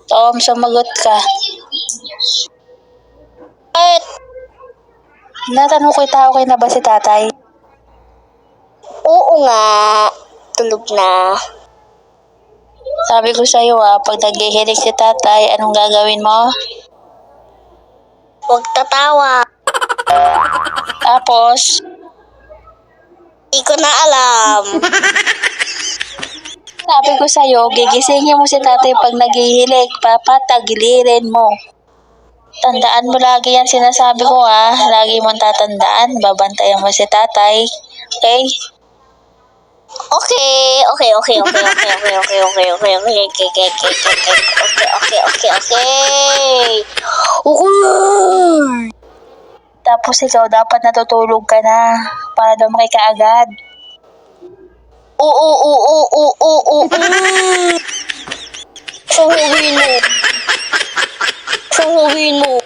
Tom, sumagot ka. At Natanong ko okay na ba si tatay? oo nga, tulog na. Sabi ko sa'yo pag naghihilig si tatay, anong gagawin mo? Huwag tatawa. Tapos, Di ko na alam. sabi ko sa'yo, gigisingin mo si tatay pag naghihilig, papatagilirin mo. Tandaan mo lagi yan sinasabi ko lagi mong tatandaan, babantayan mo si tatay. Okay? Okay. Tapos ikaw dapat natutulog ka na para lumaki ka agad. Sahuhin mo.